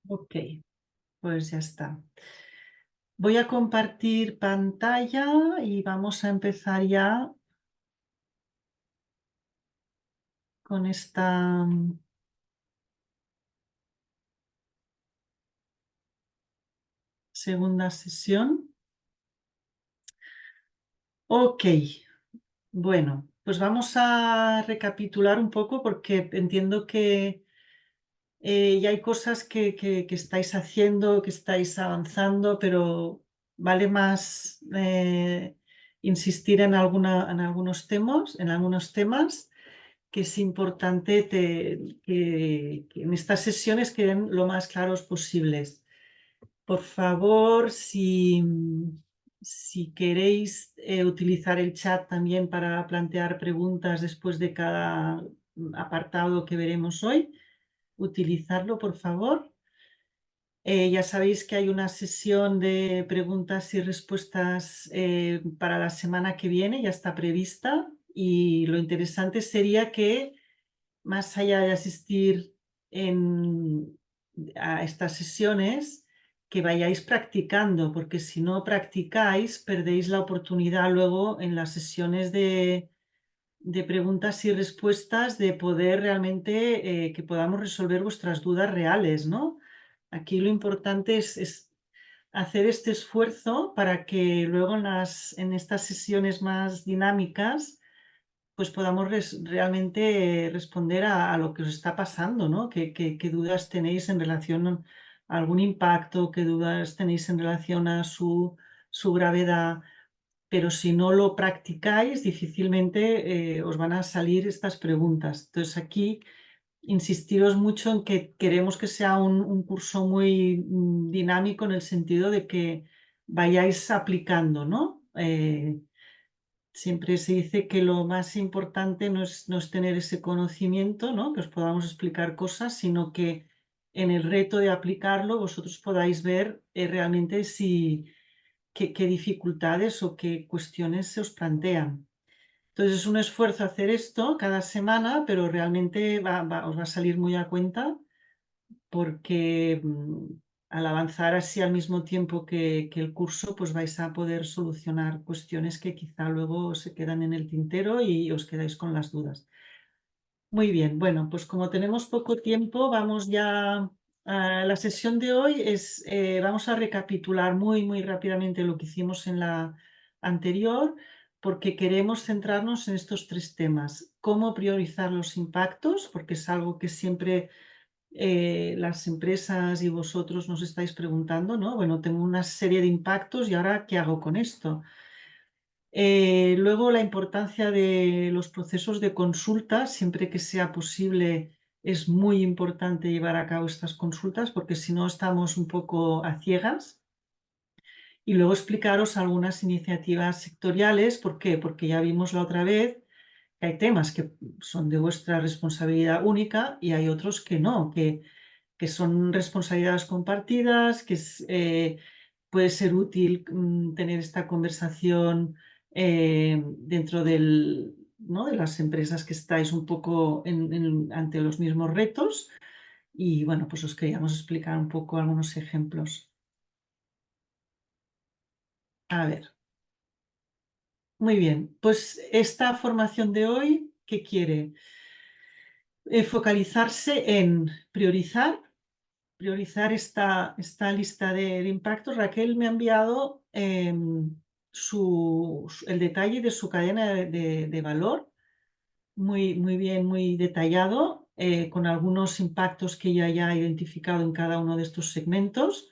Ok, pues ya está. Voy a compartir pantalla y vamos a empezar ya con esta segunda sesión. Ok, bueno, pues vamos a recapitular un poco porque entiendo que ya hay cosas que estáis haciendo, que estáis avanzando, pero vale más insistir en algunos temas que es importante que en estas sesiones queden lo más claros posibles. Por favor, si queréis utilizar el chat también para plantear preguntas después de cada apartado que veremos hoy, utilizarlo, por favor. Ya sabéis que hay una sesión de preguntas y respuestas para la semana que viene, ya está prevista, y lo interesante sería que más allá de asistir a estas sesiones, que vayáis practicando, porque si no practicáis, perdéis la oportunidad luego en las sesiones de preguntas y respuestas de poder realmente que podamos resolver vuestras dudas reales, ¿no? Aquí lo importante es hacer este esfuerzo para que luego en estas sesiones más dinámicas pues podamos realmente responder a lo que os está pasando, ¿no? ¿Qué dudas tenéis en relación a algún impacto? ¿Qué dudas tenéis en relación a su gravedad? Pero si no lo practicáis, difícilmente os van a salir estas preguntas. Entonces aquí insistiros mucho en que queremos que sea un curso muy dinámico en el sentido de que vayáis aplicando, ¿no? Siempre se dice que lo más importante no es tener ese conocimiento, ¿no? Que os podamos explicar cosas, sino que en el reto de aplicarlo vosotros podáis ver realmente qué dificultades o qué cuestiones se os plantean. Entonces es un esfuerzo hacer esto cada semana, pero realmente os va a salir muy a cuenta porque al avanzar así al mismo tiempo que el curso, pues vais a poder solucionar cuestiones que quizá luego se quedan en el tintero y os quedáis con las dudas. Muy bien, bueno, pues como tenemos poco tiempo, vamos ya a la sesión de hoy. Vamos a recapitular muy rápidamente lo que hicimos en la anterior, porque queremos centrarnos en estos tres temas. Cómo priorizar los impactos, porque es algo que siempre las empresas y vosotros nos estáis preguntando, ¿no? Bueno, tengo una serie de impactos y ahora, ¿qué hago con esto? Luego, la importancia de los procesos de consulta, siempre que sea posible, es muy importante llevar a cabo estas consultas porque si no estamos un poco a ciegas. Y luego explicaros algunas iniciativas sectoriales. ¿Por qué? Porque ya vimos la otra vez que hay temas que son de vuestra responsabilidad única y hay otros que no, que son responsabilidades compartidas, puede ser útil tener esta conversación dentro ¿no? de las empresas que estáis un poco ante los mismos retos. Y bueno, pues os queríamos explicar un poco algunos ejemplos. A ver, muy bien, pues esta formación de hoy, ¿qué quiere? Focalizarse en priorizar esta lista de impactos. Raquel me ha enviado el detalle de su cadena de valor, muy bien, muy detallado, con algunos impactos que ella ya ha identificado en cada uno de estos segmentos.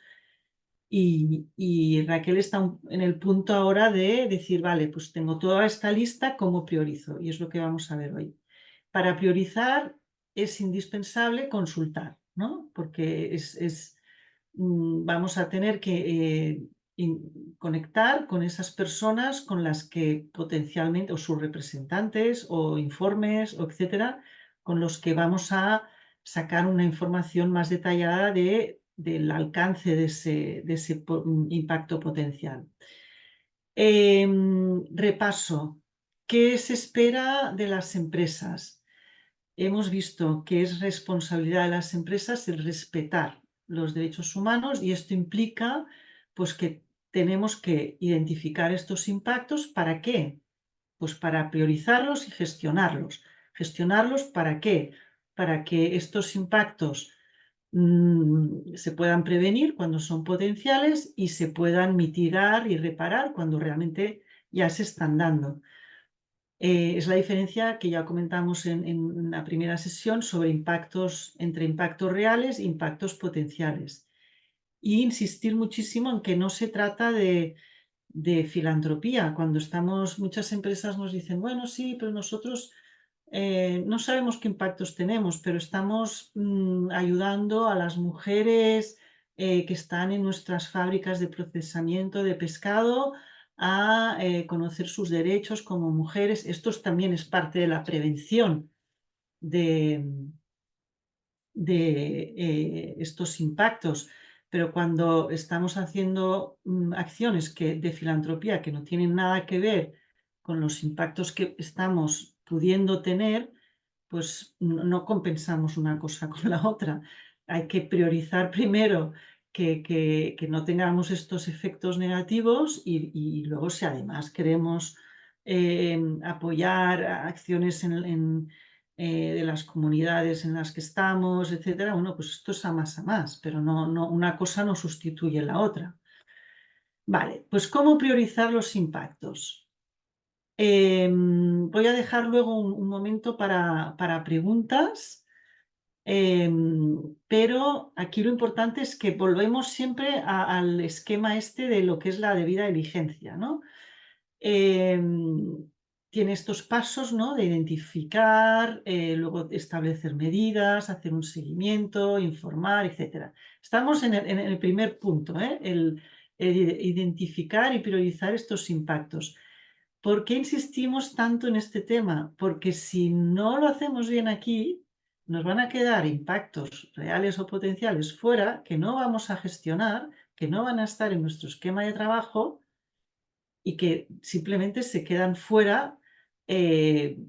Y Raquel está en el punto ahora de decir, vale, pues tengo toda esta lista, ¿cómo priorizo? Y es lo que vamos a ver hoy. Para priorizar es indispensable consultar, ¿no? Porque vamos a tener que conectar con esas personas con las que potencialmente, o sus representantes, o informes, o etcétera, con los que vamos a sacar una información más detallada del alcance de ese impacto potencial. Repaso. ¿Qué se espera de las empresas? Hemos visto que es responsabilidad de las empresas el respetar los derechos humanos y esto implica pues que tenemos que identificar estos impactos. ¿Para qué? Pues para priorizarlos y gestionarlos. ¿Gestionarlos para qué? Para que estos impactos se puedan prevenir cuando son potenciales y se puedan mitigar y reparar cuando realmente ya se están dando. Es la diferencia que ya comentamos en la primera sesión sobre impactos entre impactos reales e impactos potenciales. Y insistir muchísimo en que no se trata de filantropía. Cuando muchas empresas nos dicen, bueno, sí, pero nosotros no sabemos qué impactos tenemos, pero estamos ayudando a las mujeres que están en nuestras fábricas de procesamiento de pescado a conocer sus derechos como mujeres. Esto también es parte de la prevención de, de estos impactos. Pero cuando estamos haciendo acciones de filantropía que no tienen nada que ver con los impactos que estamos pudiendo tener, pues no compensamos una cosa con la otra. Hay que priorizar primero que no tengamos estos efectos negativos y luego si además queremos apoyar acciones de las comunidades en las que estamos, etcétera, bueno, pues esto es a más, pero una cosa no sustituye la otra. Vale, pues ¿cómo priorizar los impactos? Voy a dejar luego un momento para preguntas, pero aquí lo importante es que volvemos siempre al esquema este de lo que es la debida diligencia, ¿no? Em, Tiene estos pasos, ¿no? De identificar, luego establecer medidas, hacer un seguimiento, informar, etcétera. Estamos en el primer punto, ¿eh? El identificar y priorizar estos impactos. ¿Por qué insistimos tanto en este tema? Porque si no lo hacemos bien aquí, nos van a quedar impactos reales o potenciales fuera que no vamos a gestionar, que no van a estar en nuestro esquema de trabajo y que simplemente se quedan fuera,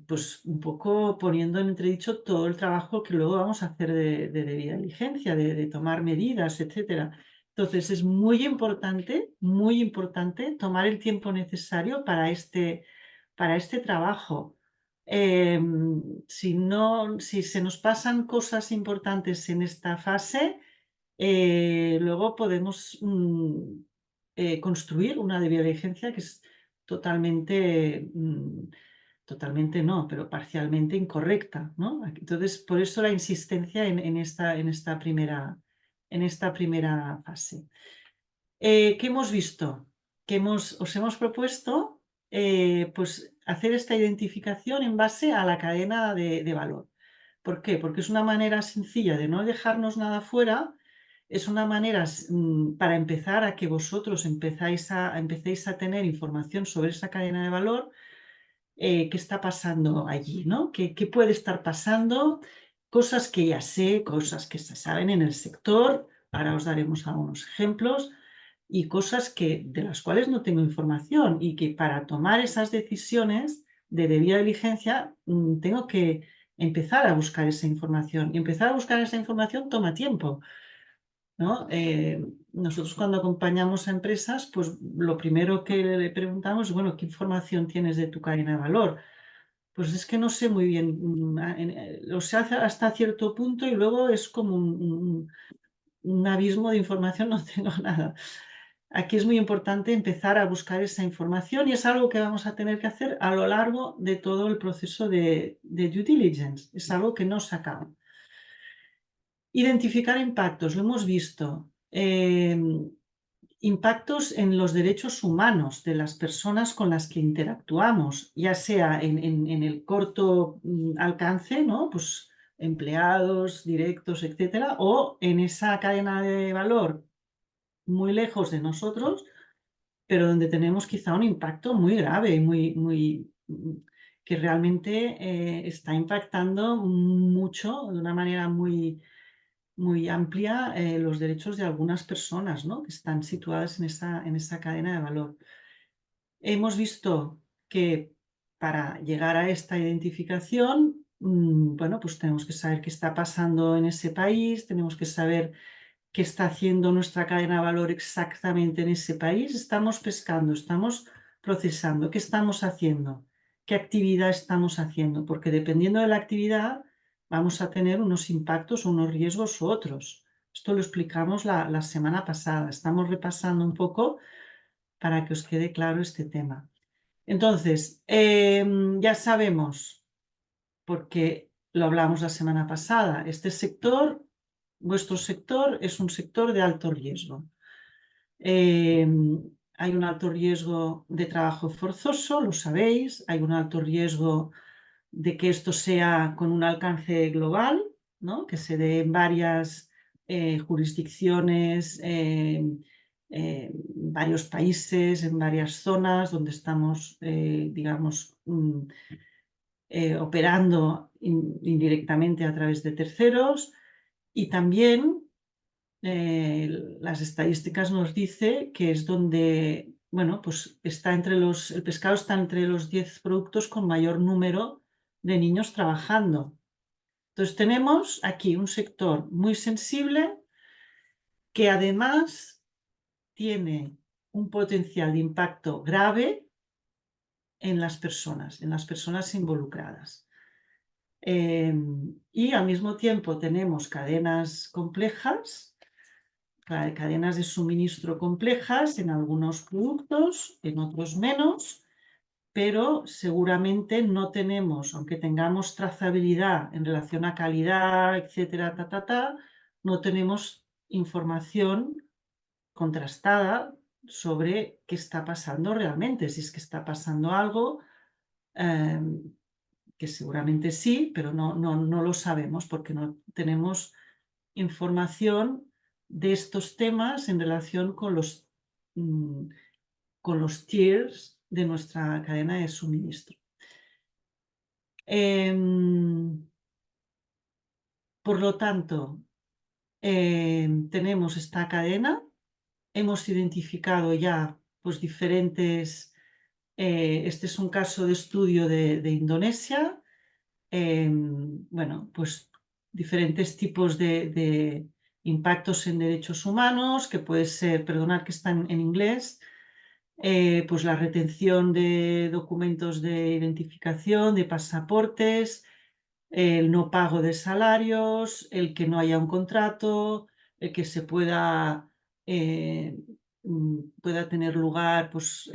pues un poco poniendo en entredicho todo el trabajo que luego vamos a hacer de debida diligencia, de tomar medidas, etcétera. Entonces es muy importante tomar el tiempo necesario para este trabajo. Si se nos pasan cosas importantes en esta fase, luego podemos construir una debida diligencia que es totalmente, totalmente no, pero parcialmente incorrecta, ¿no? Entonces, por eso la insistencia en esta primera fase. ¿Qué hemos visto? Os hemos propuesto pues hacer esta identificación en base a la cadena de valor. ¿Por qué? Porque es una manera sencilla de no dejarnos nada fuera, es una manera para empezar a que vosotros empecéis a tener información sobre esa cadena de valor, qué está pasando allí, ¿no? ¿Qué puede estar pasando? Cosas que ya sé, cosas que se saben en el sector, ahora os daremos algunos ejemplos, y cosas de las cuales no tengo información y que para tomar esas decisiones de debida diligencia tengo que empezar a buscar esa información. Y empezar a buscar esa información toma tiempo, ¿no? Nosotros cuando acompañamos a empresas, pues lo primero que le preguntamos es, bueno, ¿qué información tienes de tu cadena de valor? Pues es que no sé muy bien, lo sé hasta cierto punto y luego es como un abismo de información, no tengo nada. Aquí es muy importante empezar a buscar esa información y es algo que vamos a tener que hacer a lo largo de todo el proceso de due diligence. Es algo que no se acaba. Identificar impactos, lo hemos visto. Impactos en los derechos humanos de las personas con las que interactuamos, ya sea en el corto alcance, ¿no? Pues empleados directos, etcétera, o en esa cadena de valor muy lejos de nosotros, pero donde tenemos quizá un impacto muy grave y que realmente está impactando mucho, de una manera muy amplia, los derechos de algunas personas, ¿no? Que están situadas en esa cadena de valor. Hemos visto que para llegar a esta identificación, bueno, pues tenemos que saber qué está pasando en ese país, tenemos que saber qué está haciendo nuestra cadena de valor exactamente en ese país. Estamos pescando, estamos procesando, ¿qué estamos haciendo? ¿Qué actividad estamos haciendo? Porque dependiendo de la actividad vamos a tener unos impactos, unos riesgos u otros. Esto lo explicamos la semana pasada. Estamos repasando un poco para que os quede claro este tema. Entonces, ya sabemos, porque lo hablamos la semana pasada, este sector, vuestro sector es un sector de alto riesgo. Hay un alto riesgo de trabajo forzoso, lo sabéis, hay un alto riesgo de que esto sea con un alcance global, ¿no? Que se dé en varias jurisdicciones, varios países, en varias zonas donde estamos, digamos, operando indirectamente a través de terceros. Y también las estadísticas nos dice que es donde, bueno, pues está el pescado está entre los 10 productos con mayor número de niños trabajando. Entonces tenemos aquí un sector muy sensible que además tiene un potencial de impacto grave en las personas involucradas. Y al mismo tiempo tenemos cadenas complejas, cadenas de suministro complejas en algunos productos, en otros menos, pero seguramente no tenemos, aunque tengamos trazabilidad en relación a calidad, etcétera, no tenemos información contrastada sobre qué está pasando realmente, si es que está pasando algo, que seguramente sí, pero no lo sabemos porque no tenemos información de estos temas en relación con los tiers de nuestra cadena de suministro. Por lo tanto, tenemos esta cadena, hemos identificado ya pues, diferentes, este es un caso de estudio de Indonesia, bueno, pues diferentes tipos de impactos en derechos humanos, que puede ser, perdonad que están en inglés, pues la retención de documentos de identificación, de pasaportes, el no pago de salarios, el que no haya un contrato, el que se pueda tener lugar pues,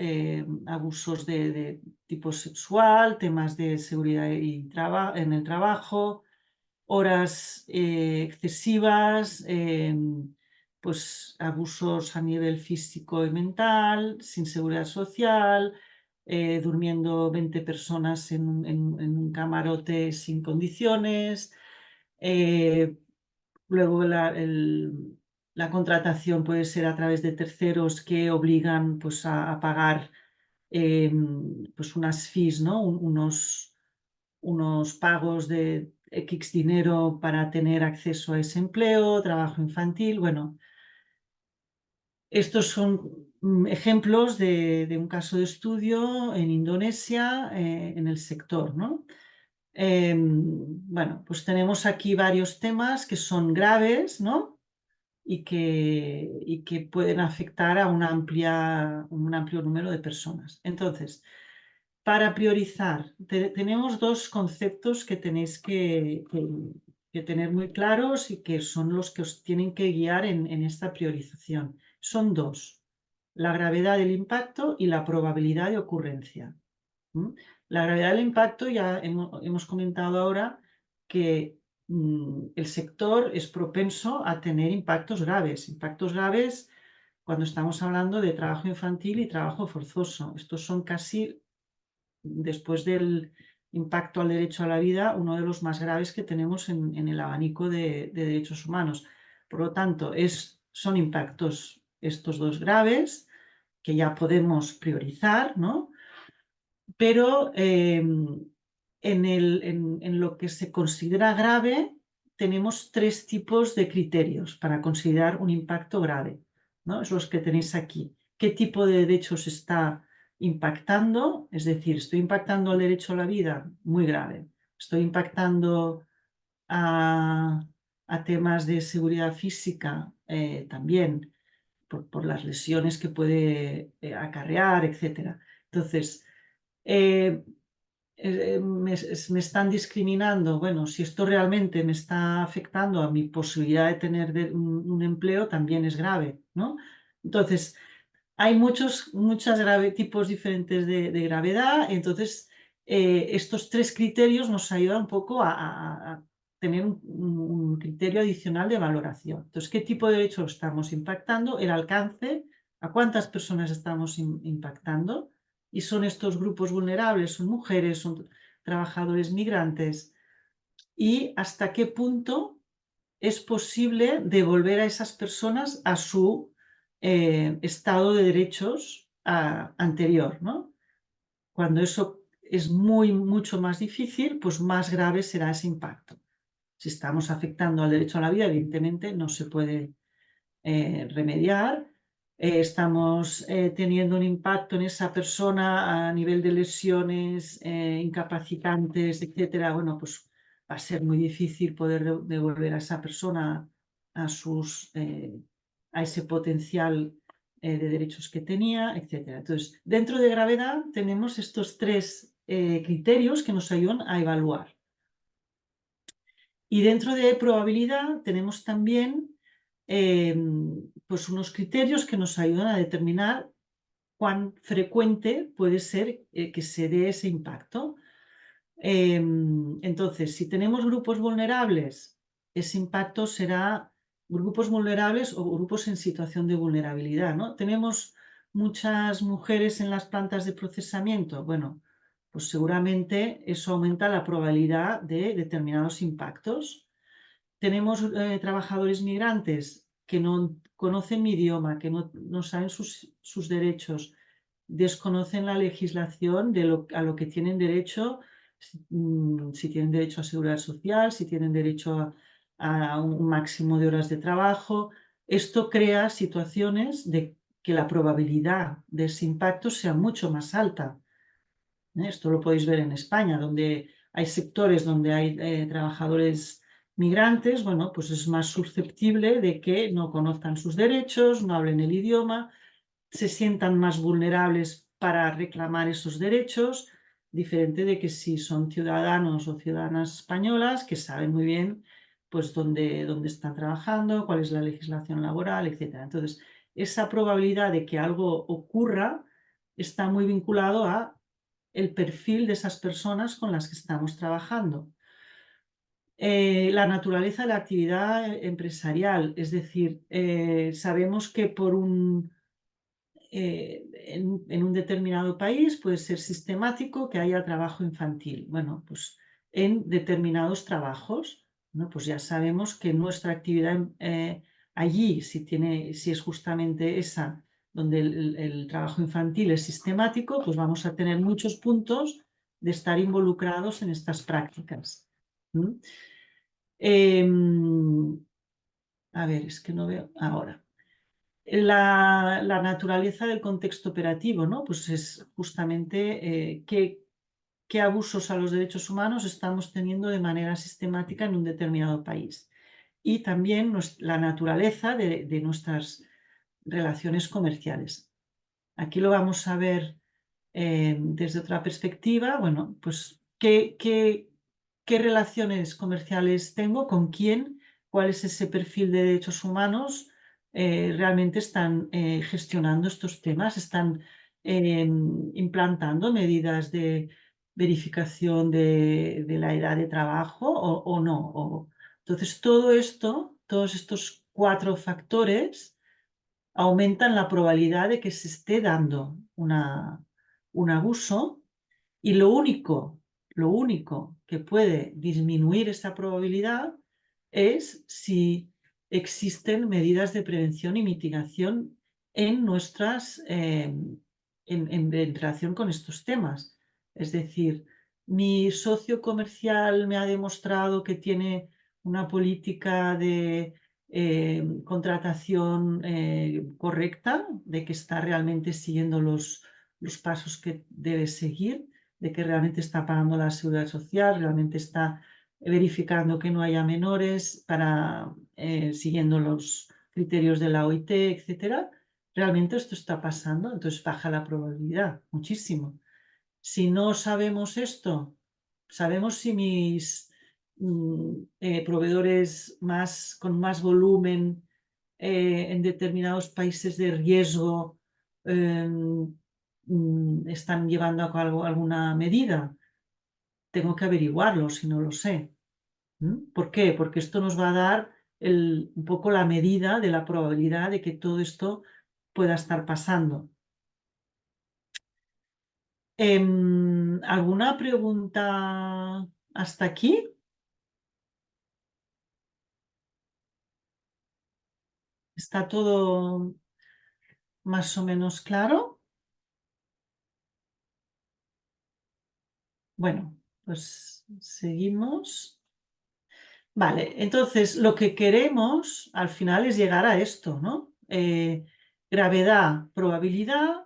abusos de tipo sexual, temas de seguridad en el trabajo, horas excesivas, pues abusos a nivel físico y mental, sin seguridad social, durmiendo 20 personas en un camarote sin condiciones. Luego la contratación puede ser a través de terceros que obligan pues, a pagar pues unas fees, ¿no? unos pagos de X dinero para tener acceso a ese empleo, trabajo infantil, bueno. Estos son ejemplos de un caso de estudio en Indonesia en el sector, ¿no? Bueno, pues tenemos aquí varios temas que son graves, ¿no? Y que pueden afectar a un amplio número de personas. Entonces, para priorizar, tenemos dos conceptos que tenéis que tener muy claros y que son los que os tienen que guiar en esta priorización. Son dos, la gravedad del impacto y la probabilidad de ocurrencia. La gravedad del impacto ya hemos comentado ahora que el sector es propenso a tener impactos graves. Impactos graves cuando estamos hablando de trabajo infantil y trabajo forzoso. Estos son casi, después del impacto al derecho a la vida, uno de los más graves que tenemos en el abanico de derechos humanos. Por lo tanto, son impactos estos dos graves que ya podemos priorizar, ¿no? Pero en lo que se considera grave, tenemos tres tipos de criterios para considerar un impacto grave, ¿no? Es los que tenéis aquí. ¿Qué tipo de derechos está impactando? Es decir, ¿estoy impactando al derecho a la vida? Muy grave. ¿Estoy impactando a a temas de seguridad física también, por las lesiones que puede acarrear, etc. Entonces, me están discriminando. Bueno, si esto realmente me está afectando a mi posibilidad de tener un empleo, también es grave, ¿no? Entonces, hay muchos tipos diferentes de gravedad. Entonces, estos 3 criterios nos ayudan un poco a tener un criterio adicional de valoración. Entonces, ¿qué tipo de derecho estamos impactando? El alcance, a cuántas personas estamos impactando, y son estos grupos vulnerables, son mujeres, son trabajadores migrantes, y hasta qué punto es posible devolver a esas personas a su estado de derechos anterior, ¿no? Cuando eso es mucho más difícil, pues más grave será ese impacto. Si estamos afectando al derecho a la vida, evidentemente no se puede remediar. Estamos teniendo un impacto en esa persona a nivel de lesiones, incapacitantes, etcétera. Bueno, pues va a ser muy difícil poder devolver a esa persona a a ese potencial de derechos que tenía, etcétera. Entonces, dentro de gravedad tenemos estos 3 criterios que nos ayudan a evaluar. Y dentro de probabilidad tenemos también pues unos criterios que nos ayudan a determinar cuán frecuente puede ser que se dé ese impacto. Entonces, si tenemos grupos vulnerables, ese impacto será grupos vulnerables o grupos en situación de vulnerabilidad, ¿no? Tenemos muchas mujeres en las plantas de procesamiento. Bueno, pues seguramente eso aumenta la probabilidad de determinados impactos. Tenemos trabajadores migrantes que no conocen mi idioma, que no saben sus derechos, desconocen la legislación a lo que tienen derecho, si tienen derecho a seguridad social, si tienen derecho a un máximo de horas de trabajo. Esto crea situaciones de que la probabilidad de ese impacto sea mucho más alta. Esto lo podéis ver en España, donde hay sectores donde hay trabajadores migrantes. Bueno, pues es más susceptible de que no conozcan sus derechos, no hablen el idioma, se sientan más vulnerables para reclamar esos derechos, diferente de que si son ciudadanos o ciudadanas españolas que saben muy bien pues dónde están trabajando, cuál es la legislación laboral, etc. Entonces, esa probabilidad de que algo ocurra está muy vinculado a el perfil de esas personas con las que estamos trabajando. La naturaleza de la actividad empresarial, es decir, sabemos que en un determinado país puede ser sistemático que haya trabajo infantil. Bueno, pues en determinados trabajos, ¿no? Pues ya sabemos que nuestra actividad allí, si es justamente esa donde el trabajo infantil es sistemático, pues vamos a tener muchos puntos de estar involucrados en estas prácticas. A ver, es que no veo ahora. La naturaleza del contexto operativo, ¿no? Pues es justamente qué abusos a los derechos humanos estamos teniendo de manera sistemática en un determinado país. Y también la naturaleza de nuestras relaciones comerciales. Aquí lo vamos a ver desde otra perspectiva. Bueno, pues qué relaciones comerciales tengo, con quién, cuál es ese perfil de derechos humanos. Realmente están gestionando estos temas, están implantando medidas de verificación de la edad de trabajo o no. Entonces, todo esto, todos estos 4 factores aumentan la probabilidad de que se esté dando un abuso, y lo único que puede disminuir esa probabilidad es si existen medidas de prevención y mitigación en en relación con estos temas. Es decir, mi socio comercial me ha demostrado que tiene una política de contratación correcta, de que está realmente siguiendo los pasos que debe seguir, de que realmente está pagando la seguridad social, realmente está verificando que no haya menores, siguiendo los criterios de la OIT, etcétera. Realmente esto está pasando, entonces baja la probabilidad muchísimo. Si no sabemos esto, sabemos si mis proveedores con más volumen en determinados países de riesgo están llevando a cabo alguna medida. Tengo que averiguarlo si no lo sé. ¿Por qué? Porque esto nos va a dar un poco la medida de la probabilidad de que todo esto pueda estar pasando. ¿Alguna pregunta hasta aquí? ¿Está todo más o menos claro? Bueno, pues seguimos. Vale, entonces lo que queremos al final es llegar a esto, ¿no? Gravedad, probabilidad,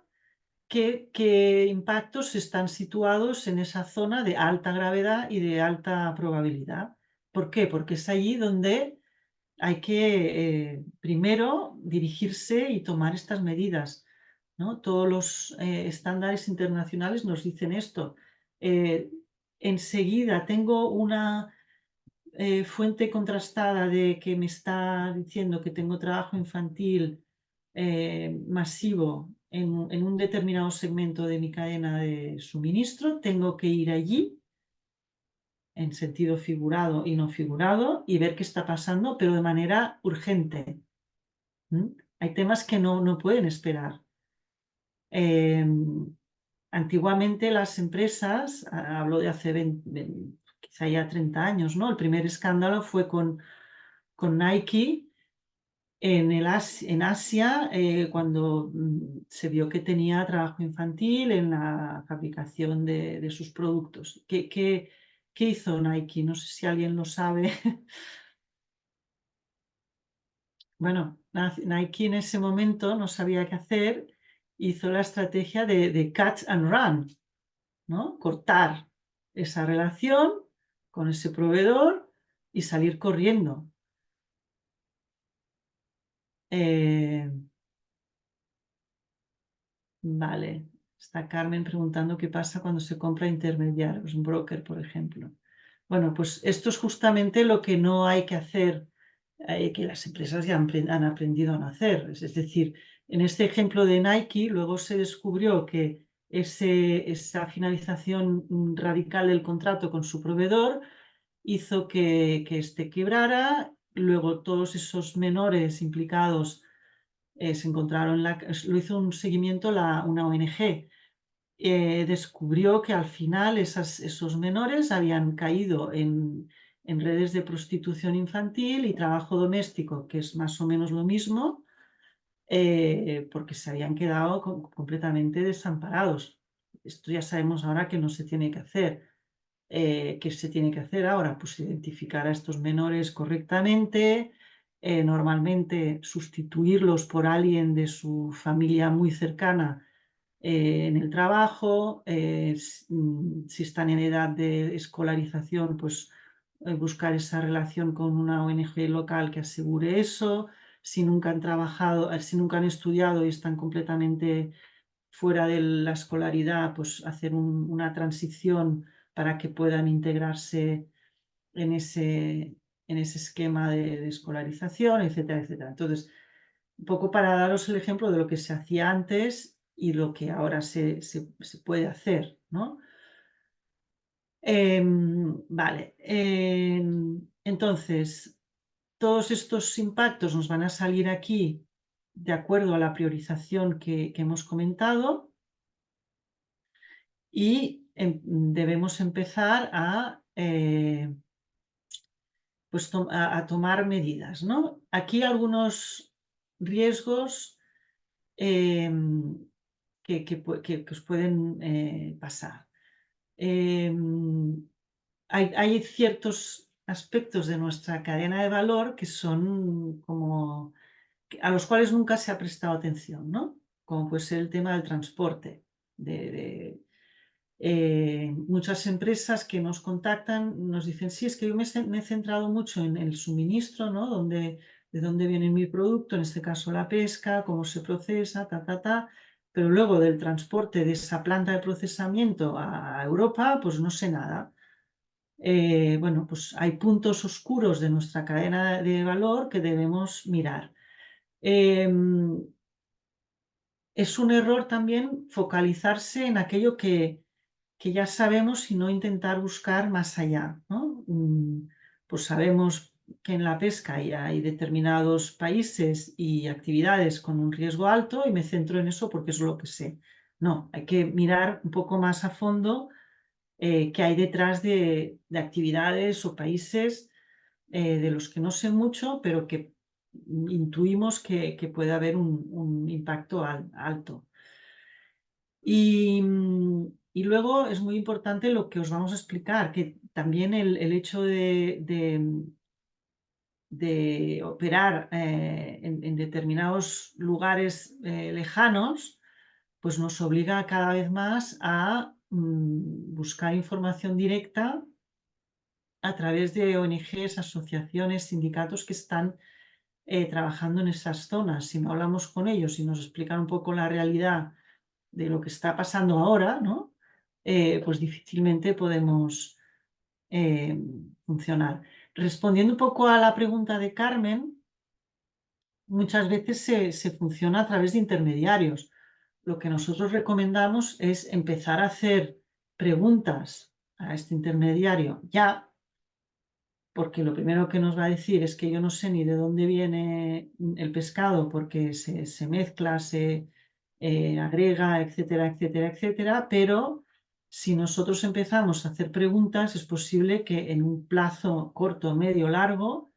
qué impactos están situados en esa zona de alta gravedad y de alta probabilidad. ¿Por qué? Porque es allí donde hay que primero dirigirse y tomar estas medidas, ¿no? Todos los estándares internacionales nos dicen esto. Eh, Enseguida tengo una fuente contrastada de que me está diciendo que tengo trabajo infantil masivo en un determinado segmento de mi cadena de suministro, tengo que ir allí en sentido figurado y no figurado y ver qué está pasando, pero de manera urgente. Hay temas que no pueden esperar. Antiguamente las empresas, hablo de hace quizá ya 30 años, ¿no? El primer escándalo fue con Nike en Asia, cuando se vio que tenía trabajo infantil en la fabricación de sus productos. ¿Qué hizo Nike? No sé si alguien lo sabe. Bueno, Nike en ese momento no sabía qué hacer, hizo la estrategia de catch and run, ¿no? Cortar esa relación con ese proveedor y salir corriendo. Eh, vale, está Carmen preguntando qué pasa cuando se compra intermediarios, un broker, por ejemplo. Bueno, pues esto es justamente lo que no hay que hacer, que las empresas ya han aprendido a no hacer. Es decir, en este ejemplo de Nike, luego se descubrió que esa finalización radical del contrato con su proveedor hizo que éste quebrara. Luego todos esos menores implicados se encontraron, lo hizo un seguimiento una ONG. Descubrió que al final esos menores habían caído en redes de prostitución infantil y trabajo doméstico, que es más o menos lo mismo, porque se habían quedado completamente desamparados. Esto ya sabemos ahora que no se tiene que hacer. ¿Qué se tiene que hacer ahora? Pues identificar a estos menores correctamente, normalmente sustituirlos por alguien de su familia muy cercana en el trabajo, si están en edad de escolarización, pues buscar esa relación con una ONG local que asegure eso. Si nunca han trabajado, si nunca han estudiado y están completamente fuera de la escolaridad, pues hacer una transición para que puedan integrarse en ese esquema de escolarización, etcétera, etcétera. Entonces, un poco para daros el ejemplo de lo que se hacía antes y lo que ahora se puede hacer, ¿no? Vale, entonces, todos estos impactos nos van a salir aquí de acuerdo a la priorización que hemos comentado y debemos empezar pues a tomar medidas, ¿no? Aquí algunos riesgos que os pueden pasar. Hay ciertos aspectos de nuestra cadena de valor que son como a los cuales nunca se ha prestado atención, ¿no? Como puede ser el tema del transporte. Muchas empresas que nos contactan nos dicen, sí, es que yo me he centrado mucho en el suministro, ¿no? De dónde viene mi producto, en este caso la pesca, cómo se procesa, pero luego del transporte de esa planta de procesamiento a Europa, pues no sé nada. Bueno, pues hay puntos oscuros de nuestra cadena de valor que debemos mirar. Em, es un error también focalizarse en aquello que ya sabemos y no intentar buscar más allá, ¿no? Pues sabemos que en la pesca hay determinados países y actividades con un riesgo alto y me centro en eso porque es lo que sé. No, hay que mirar un poco más a fondo qué hay detrás de actividades o países de los que no sé mucho, pero que intuimos que puede haber un impacto alto. Y luego es muy importante lo que os vamos a explicar, que también el hecho de operar en determinados lugares lejanos, pues nos obliga cada vez más a buscar información directa a través de ONGs, asociaciones, sindicatos que están trabajando en esas zonas. Si no hablamos con ellos y nos explican un poco la realidad de lo que está pasando ahora, ¿no? Pues difícilmente podemos funcionar. Respondiendo un poco a la pregunta de Carmen, muchas veces se funciona a través de intermediarios. Lo que nosotros recomendamos es empezar a hacer preguntas a este intermediario ya, porque lo primero que nos va a decir es que yo no sé ni de dónde viene el pescado porque se mezcla, se agrega, etcétera, etcétera, etcétera, pero si nosotros empezamos a hacer preguntas es posible que en un plazo corto, medio, largo,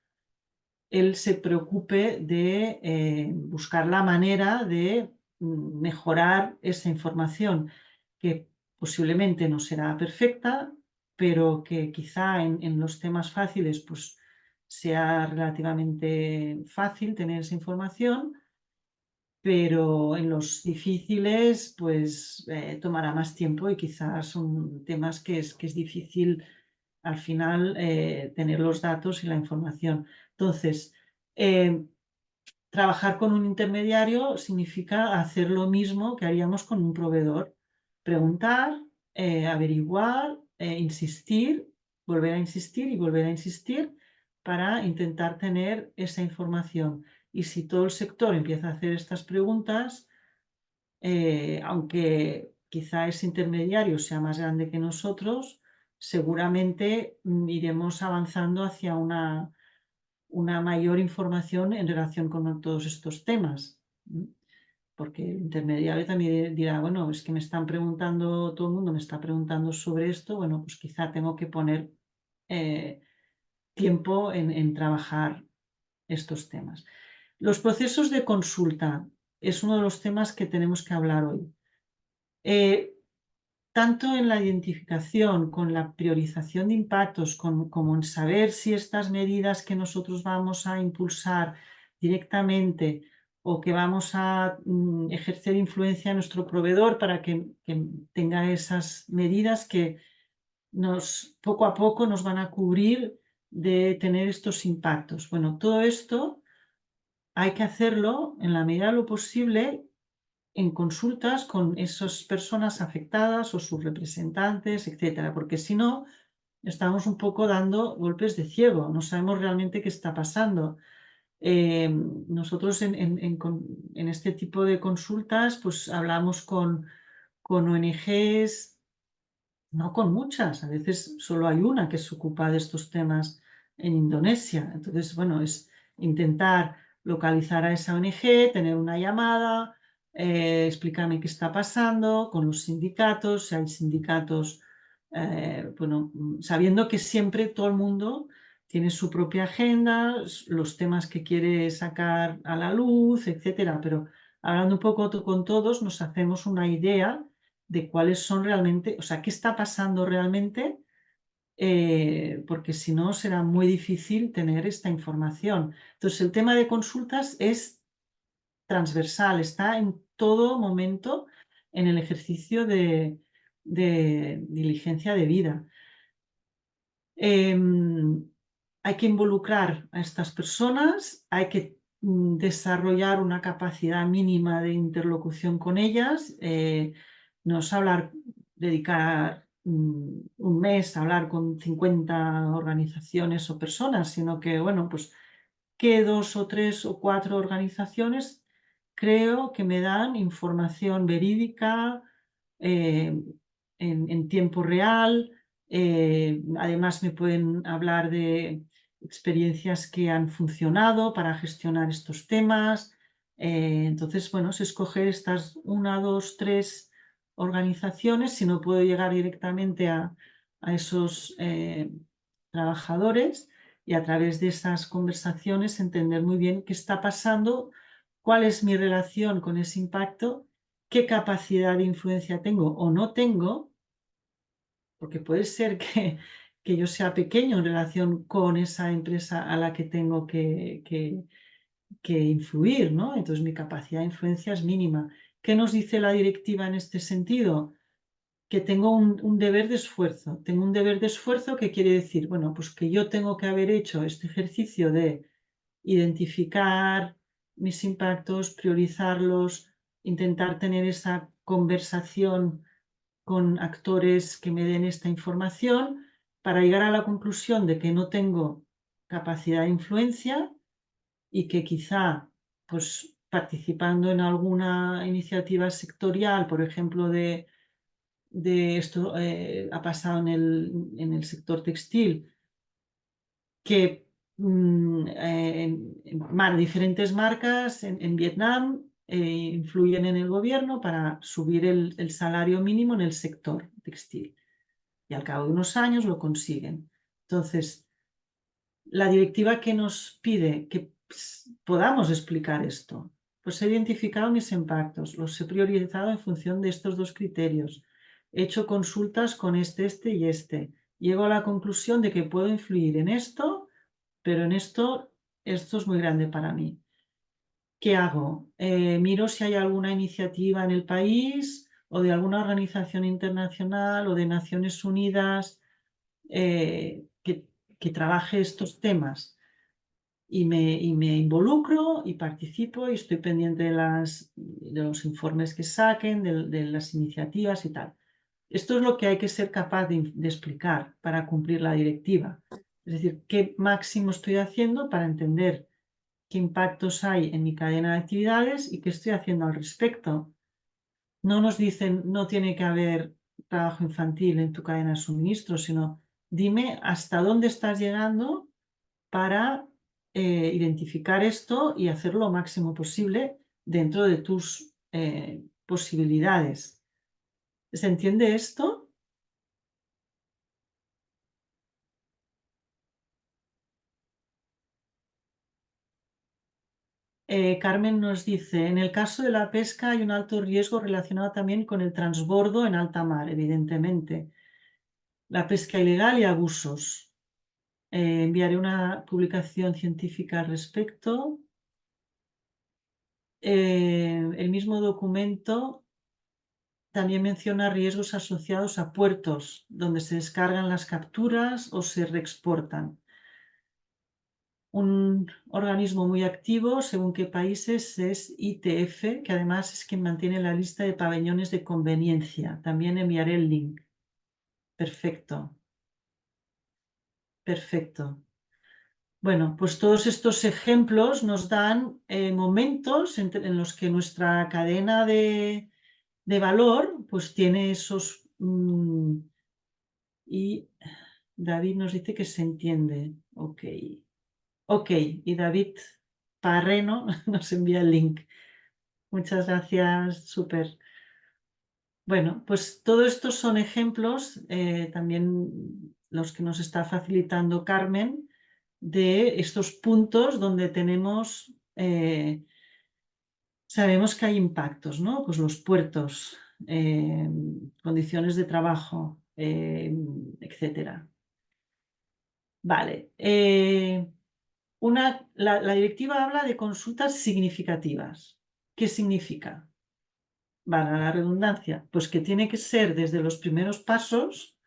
él se preocupe de buscar la manera de mejorar esa información, que posiblemente no será perfecta, pero que quizá en los temas fáciles pues sea relativamente fácil tener esa información, pero en los difíciles pues tomará más tiempo y quizás son temas que es difícil al final tener los datos y la información. Entonces, eh, trabajar con un intermediario significa hacer lo mismo que haríamos con un proveedor. Preguntar, averiguar, insistir, volver a insistir y volver a insistir para intentar tener esa información. Y si todo el sector empieza a hacer estas preguntas, aunque quizá ese intermediario sea más grande que nosotros, seguramente iremos avanzando hacia una mayor información en relación con todos estos temas. Porque el intermediario también dirá, bueno, es que me están preguntando, todo el mundo me está preguntando sobre esto, bueno, pues quizá tengo que poner eh, tiempo en trabajar estos temas. Los procesos de consulta es uno de los temas que tenemos que hablar hoy. Eh, tanto en la identificación, con la priorización de impactos, como en saber si estas medidas que nosotros vamos a impulsar directamente o que vamos a ejercer influencia en nuestro proveedor para que tenga esas medidas que poco a poco nos van a cubrir de tener estos impactos. Bueno, todo esto hay que hacerlo en la medida de lo posible en consultas con esas personas afectadas o sus representantes, etcétera, porque si no, estamos un poco dando golpes de ciego, no sabemos realmente qué está pasando. Nosotros en este tipo de consultas, pues hablamos con ONGs, no con muchas, a veces solo hay una que se ocupa de estos temas en Indonesia. Entonces, bueno, es intentar localizar a esa ONG, tener una llamada, explicarme qué está pasando con los sindicatos, si hay sindicatos, bueno, sabiendo que siempre todo el mundo tiene su propia agenda, los temas que quiere sacar a la luz, etcétera, pero hablando un poco con todos nos hacemos una idea de cuáles son realmente, o sea, qué está pasando realmente, porque si no será muy difícil tener esta información. Entonces, el tema de consultas es transversal, está en todo momento en el ejercicio de diligencia de vida. Hay que involucrar a estas personas, hay que desarrollar una capacidad mínima de interlocución con ellas, no es hablar, dedicar un mes a hablar con 50 organizaciones o personas, sino que, bueno, pues que 2 o 3 o 4 organizaciones creo que me dan información verídica, en tiempo real, además me pueden hablar de experiencias que han funcionado para gestionar estos temas. Entonces, bueno, es escoger estas 1, 2, 3 organizaciones, si no puedo llegar directamente a esos, trabajadores, y a través de esas conversaciones entender muy bien qué está pasando, cuál es mi relación con ese impacto, qué capacidad de influencia tengo o no tengo, porque puede ser que yo sea pequeño en relación con esa empresa a la que tengo que influir, ¿no? Entonces mi capacidad de influencia es mínima. ¿Qué nos dice la directiva en este sentido? Que tengo un deber de esfuerzo. Tengo un deber de esfuerzo que quiere decir, bueno, pues que yo tengo que haber hecho este ejercicio de identificar mis impactos, priorizarlos, intentar tener esa conversación con actores que me den esta información para llegar a la conclusión de que no tengo capacidad de influencia y que quizá, pues participando en alguna iniciativa sectorial, por ejemplo, de esto ha pasado en el sector textil, que diferentes marcas en Vietnam influyen en el gobierno para subir el salario mínimo en el sector textil. Y al cabo de unos años lo consiguen. Entonces, la directiva que nos pide que podamos explicar esto, pues he identificado mis impactos, los he priorizado en función de estos 2 criterios, he hecho consultas con este y este, llego a la conclusión de que puedo influir en esto, pero en esto es muy grande para mí. ¿Qué hago? Miro si hay alguna iniciativa en el país o de alguna organización internacional o de Naciones Unidas que trabaje estos temas, y me involucro y participo y estoy pendiente de los informes que saquen, de las iniciativas y tal. Esto es lo que hay que ser capaz de explicar para cumplir la directiva. Es decir, qué máximo estoy haciendo para entender qué impactos hay en mi cadena de actividades y qué estoy haciendo al respecto. No nos dicen no tiene que haber trabajo infantil en tu cadena de suministro, sino dime hasta dónde estás llegando para identificar esto y hacer lo máximo posible dentro de tus posibilidades. ¿Se entiende esto? Carmen nos dice, en el caso de la pesca hay un alto riesgo relacionado también con el transbordo en alta mar, evidentemente. La pesca ilegal y abusos. Enviaré una publicación científica al respecto. El mismo documento también menciona riesgos asociados a puertos donde se descargan las capturas o se reexportan. Un organismo muy activo, según qué países, es ITF, que además es quien mantiene la lista de pabellones de conveniencia. También enviaré el link. Perfecto, perfecto. Bueno, pues todos estos ejemplos nos dan momentos en los que nuestra cadena de valor pues tiene esos... y David nos dice que se entiende. Ok. Ok, y David Parreno nos envía el link. Muchas gracias, súper. Bueno, pues todo esto son ejemplos, también los que nos está facilitando Carmen, de estos puntos donde sabemos que hay impactos, ¿no? Pues los puertos, condiciones de trabajo, etcétera. Vale. La directiva habla de consultas significativas. ¿Qué significa? para la redundancia, pues que tiene que ser desde los primeros pasos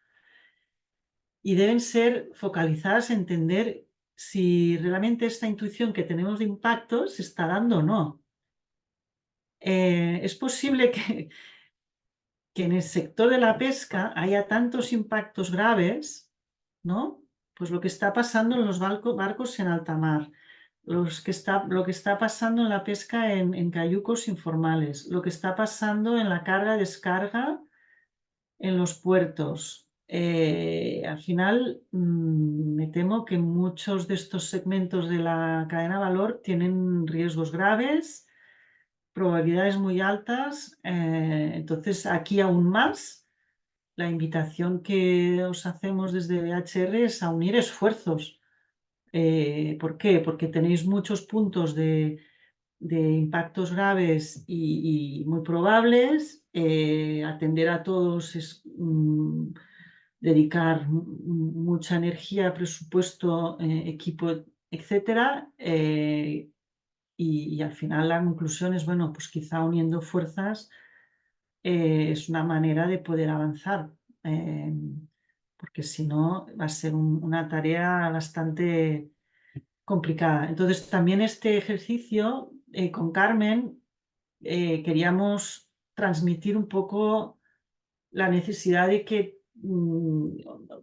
y deben ser focalizadas en entender si realmente esta intuición que tenemos de impacto se está dando o no. Es posible que en el sector de la pesca haya tantos impactos graves, ¿no? Pues lo que está pasando en los barcos en alta mar, lo que está pasando en la pesca en cayucos informales, lo que está pasando en la carga-descarga en los puertos. Al final, me temo que muchos de estos segmentos de la cadena de valor tienen riesgos graves, probabilidades muy altas. Entonces, aquí aún más, la invitación que os hacemos desde BHR es a unir esfuerzos. ¿Por qué? Porque tenéis muchos puntos de impactos graves y muy probables. Atender a todos es dedicar mucha energía, presupuesto, equipo, etcétera. Y al final la conclusión es, bueno, pues quizá uniendo fuerzas es una manera de poder avanzar, porque si no va a ser una tarea bastante complicada. Entonces, también este ejercicio con Carmen queríamos transmitir un poco la necesidad de que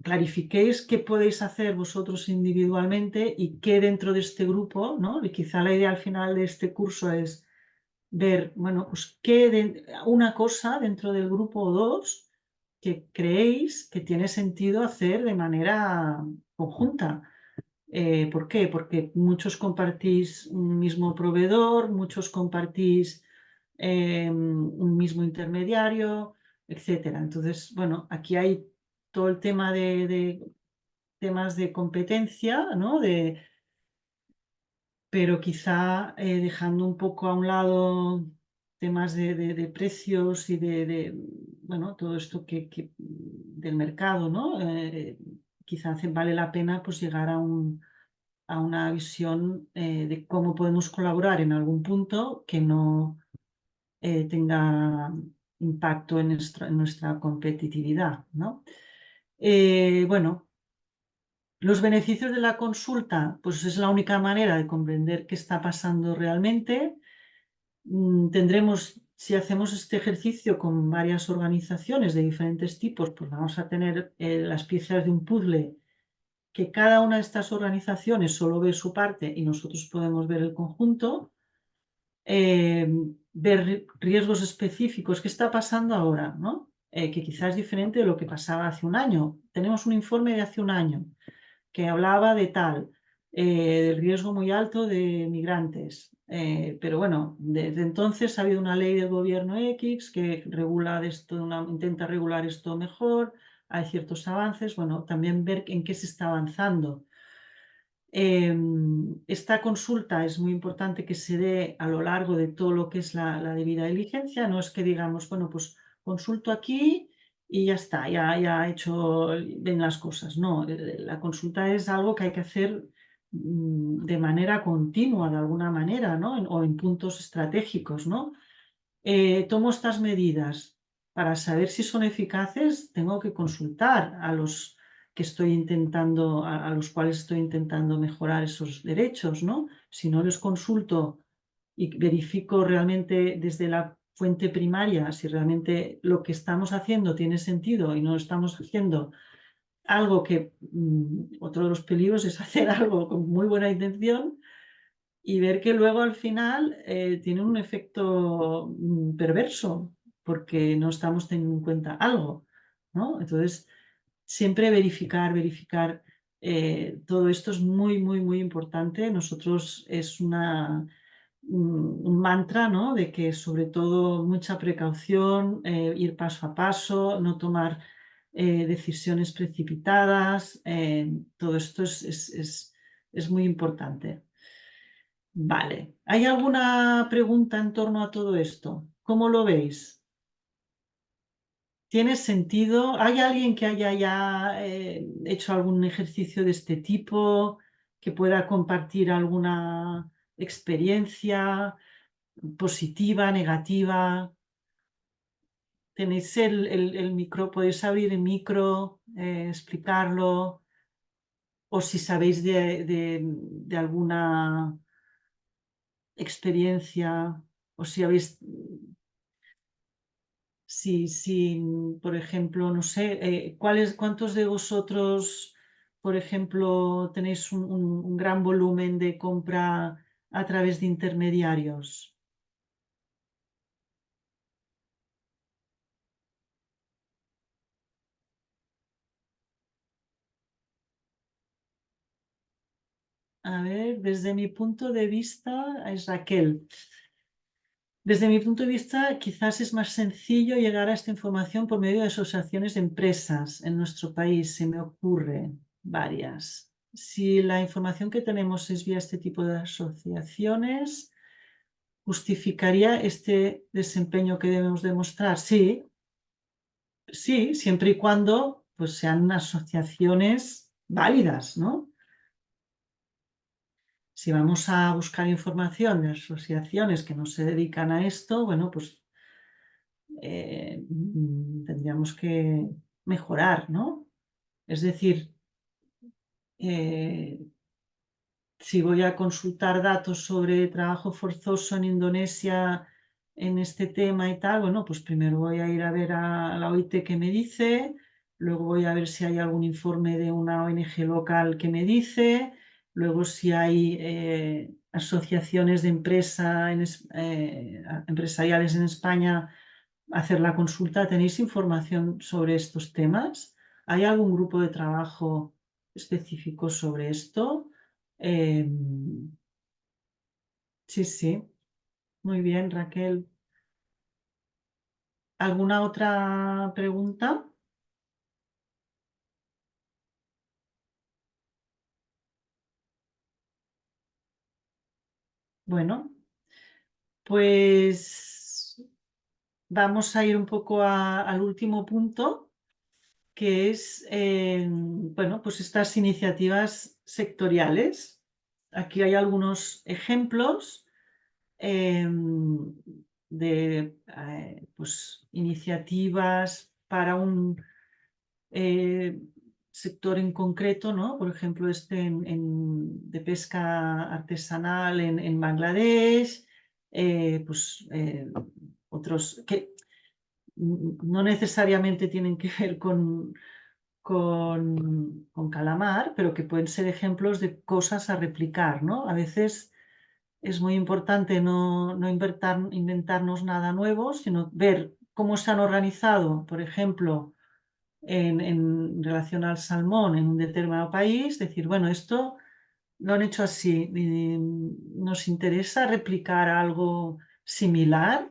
clarifiquéis qué podéis hacer vosotros individualmente y qué dentro de este grupo, ¿no? Y quizá la idea al final de este curso es ver, bueno, pues una cosa dentro del grupo o dos que creéis que tiene sentido hacer de manera conjunta. ¿Por qué? Porque muchos compartís un mismo proveedor, muchos compartís un mismo intermediario, etcétera. Entonces, bueno, aquí hay todo el tema de temas de competencia, ¿no? Pero quizá dejando un poco a un lado temas de precios y bueno, todo esto del mercado, ¿no? Quizá vale la pena pues llegar a una visión de cómo podemos colaborar en algún punto que no tenga impacto en nuestra competitividad, ¿no? Bueno, los beneficios de la consulta, pues es la única manera de comprender qué está pasando realmente. Tendremos, si hacemos este ejercicio con varias organizaciones de diferentes tipos, pues vamos a tener las piezas de un puzzle que cada una de estas organizaciones solo ve su parte y nosotros podemos ver el conjunto. Ver riesgos específicos, qué está pasando ahora, ¿no? Que quizás es diferente de lo que pasaba hace un año. Tenemos un informe de hace un año que hablaba de tal, del riesgo muy alto de migrantes. Pero bueno, desde entonces ha habido una ley del gobierno X que regula esto, intenta regular esto mejor, hay ciertos avances, bueno, también ver en qué se está avanzando. Esta consulta es muy importante que se dé a lo largo de todo lo que es la debida diligencia, no es que digamos, bueno, pues consulto aquí y ya está, ya he hecho bien las cosas. No, la consulta es algo que hay que hacer de manera continua, de alguna manera, ¿no? O en puntos estratégicos, ¿no? Tomo estas medidas para saber si son eficaces, tengo que consultar a los que estoy intentando, a los cuales estoy intentando mejorar esos derechos, ¿no? Si no les consulto y verifico realmente desde la fuente primaria si realmente lo que estamos haciendo tiene sentido y no estamos haciendo algo que, otro de los peligros es hacer algo con muy buena intención y ver que luego al final tiene un efecto perverso porque no estamos teniendo en cuenta algo, ¿no? Entonces, siempre verificar, todo esto es muy, muy, muy importante. Nosotros es un mantra, ¿no? De que sobre todo mucha precaución, ir paso a paso, no tomar decisiones precipitadas, todo esto es muy importante. Vale. ¿Hay alguna pregunta en torno a todo esto? ¿Cómo lo veis? ¿Tiene sentido? ¿Hay alguien que haya ya hecho algún ejercicio de este tipo, que pueda compartir alguna experiencia positiva, negativa? tenéis el micro, podéis abrir el micro, explicarlo, o si sabéis de alguna experiencia, o si habéis, si, por ejemplo, no sé, ¿cuántos de vosotros, por ejemplo, tenéis un gran volumen de compra a través de intermediarios? A ver, desde mi punto de vista, es Raquel. Desde mi punto de vista, quizás es más sencillo llegar a esta información por medio de asociaciones de empresas en nuestro país. Se me ocurre varias. Si la información que tenemos es vía este tipo de asociaciones, ¿justificaría este desempeño que debemos demostrar? Sí, sí, siempre y cuando pues, sean asociaciones válidas, ¿no? Si vamos a buscar información de asociaciones que no se dedican a esto, bueno, pues tendríamos que mejorar, ¿no? Es decir, eh, si voy a consultar datos sobre trabajo forzoso en Indonesia en este tema y tal, bueno, pues primero voy a ir a ver a la OIT que me dice, luego voy a ver si hay algún informe de una ONG local que me dice, luego si hay asociaciones de empresariales en España, hacer la consulta. ¿Tenéis información sobre estos temas? ¿Hay algún grupo de trabajo específico sobre esto? Sí, sí, muy bien, Raquel. ¿Alguna otra pregunta? Bueno, pues vamos a ir un poco al último punto, que es, bueno, pues estas iniciativas sectoriales. Aquí hay algunos ejemplos em, de pues, iniciativas para un sector en concreto, ¿no? Por ejemplo, este de pesca artesanal en Bangladesh, pues otros que no necesariamente tienen que ver con calamar, pero que pueden ser ejemplos de cosas a replicar, ¿no? A veces es muy importante no inventarnos nada nuevo, sino ver cómo se han organizado, por ejemplo, en relación al salmón en un determinado país, decir, bueno, esto lo han hecho así, nos interesa replicar algo similar,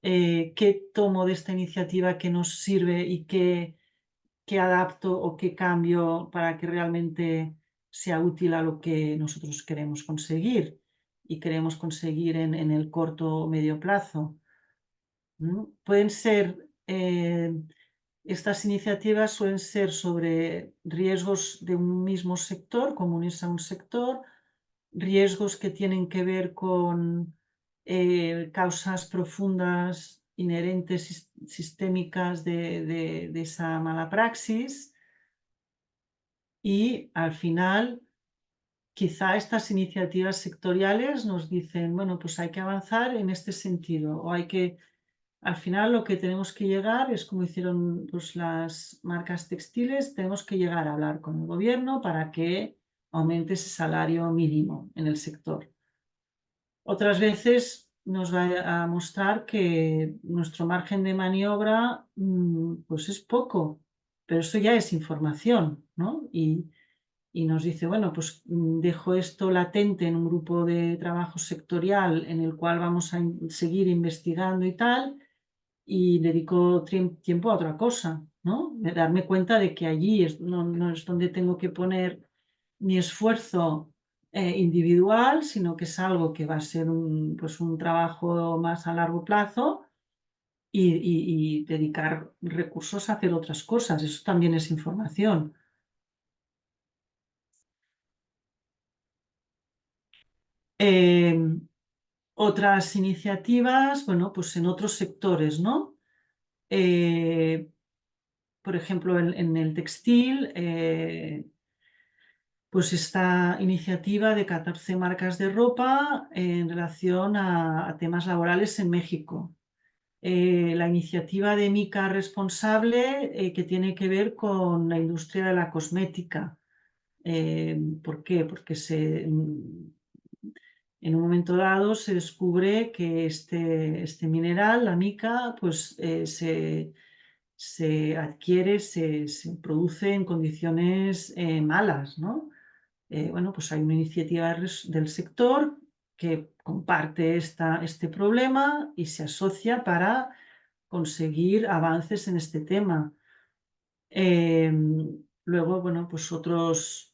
qué tomo de esta iniciativa que nos sirve y qué adapto o qué cambio para que realmente sea útil a lo que nosotros queremos conseguir y queremos conseguir en el corto o medio plazo. Pueden ser, estas iniciativas suelen ser sobre riesgos de un mismo sector, comunes a un sector, riesgos que tienen que ver con causas profundas, inherentes, sistémicas de esa mala praxis y al final quizá estas iniciativas sectoriales nos dicen, bueno, pues hay que avanzar en este sentido o hay que al final lo que tenemos que llegar es como hicieron pues, las marcas textiles, tenemos que llegar a hablar con el gobierno para que aumente ese salario mínimo en el sector. Otras veces nos va a mostrar que nuestro margen de maniobra pues es poco, pero eso ya es información, ¿no? Y nos dice, bueno, pues dejo esto latente en un grupo de trabajo sectorial en el cual vamos a seguir investigando y tal, y dedico tiempo a otra cosa, ¿no? De darme cuenta de que allí no es donde tengo que poner mi esfuerzo individual, sino que es algo que va a ser pues un trabajo más a largo plazo y dedicar recursos a hacer otras cosas. Eso también es información. Otras iniciativas, bueno, pues en otros sectores, ¿no? Por ejemplo, en el textil, pues esta iniciativa de 14 marcas de ropa en relación a temas laborales en México. La iniciativa de Mica Responsable, que tiene que ver con la industria de la cosmética. ¿Por qué? Porque en un momento dado se descubre que este mineral, la mica, pues se adquiere, se produce en condiciones malas, ¿no? Bueno, pues hay una iniciativa del sector que comparte este problema y se asocia para conseguir avances en este tema. Luego, bueno, pues otras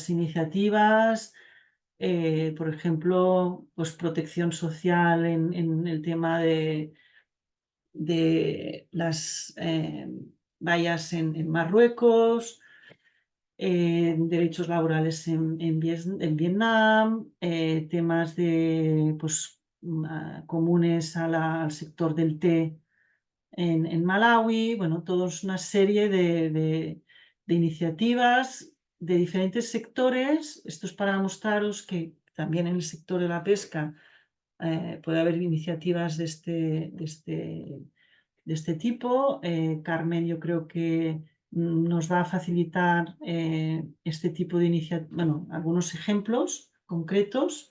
iniciativas, por ejemplo, pues protección social en el tema de las vallas en Marruecos, derechos laborales en Vietnam, temas pues, comunes al sector del té en Malawi, bueno, todos una serie de iniciativas de diferentes sectores. Esto es para mostraros que también en el sector de la pesca puede haber iniciativas de este tipo. Carmen, yo creo que nos va a facilitar este tipo de iniciativas, bueno, algunos ejemplos concretos.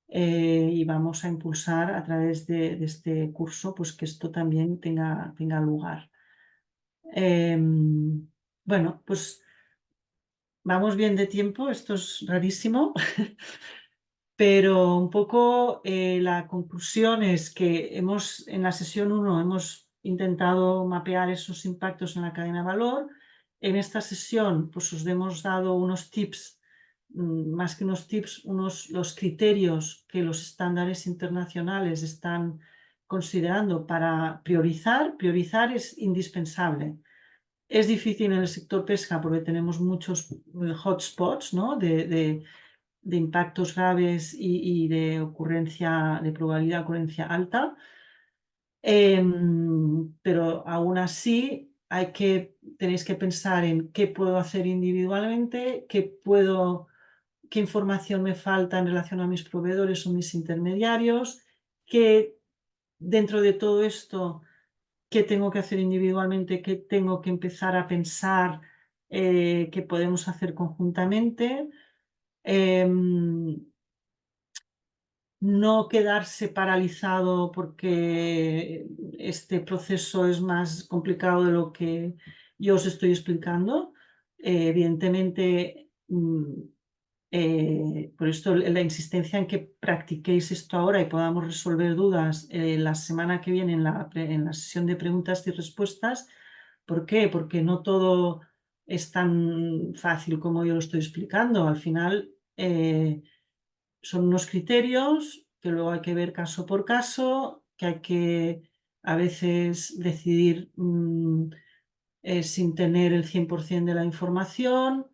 Y vamos a impulsar a través de este curso pues que esto también tenga lugar. Bueno, pues vamos bien de tiempo, esto es rarísimo, pero un poco la conclusión es que en la sesión 1 hemos intentado mapear esos impactos en la cadena de valor. En esta sesión pues os hemos dado unos tips, más que unos tips, los criterios que los estándares internacionales están considerando para priorizar. Priorizar es indispensable. Es difícil en el sector pesca porque tenemos muchos hotspots, ¿no? de impactos graves y de probabilidad de ocurrencia alta. Pero aún así tenéis que pensar en qué puedo hacer individualmente, qué información me falta en relación a mis proveedores o mis intermediarios, qué dentro de todo esto, qué tengo que hacer individualmente, qué tengo que empezar a pensar que podemos hacer conjuntamente. Em, no quedarse paralizado porque este proceso es más complicado de lo que yo os estoy explicando. Evidentemente, por esto la insistencia en que practiquéis esto ahora y podamos resolver dudas la semana que viene en la sesión de preguntas y respuestas. ¿Por qué? Porque no todo es tan fácil como yo lo estoy explicando. Al final, son unos criterios que luego hay que ver caso por caso, que hay que a veces decidir sin tener el 100% de la información.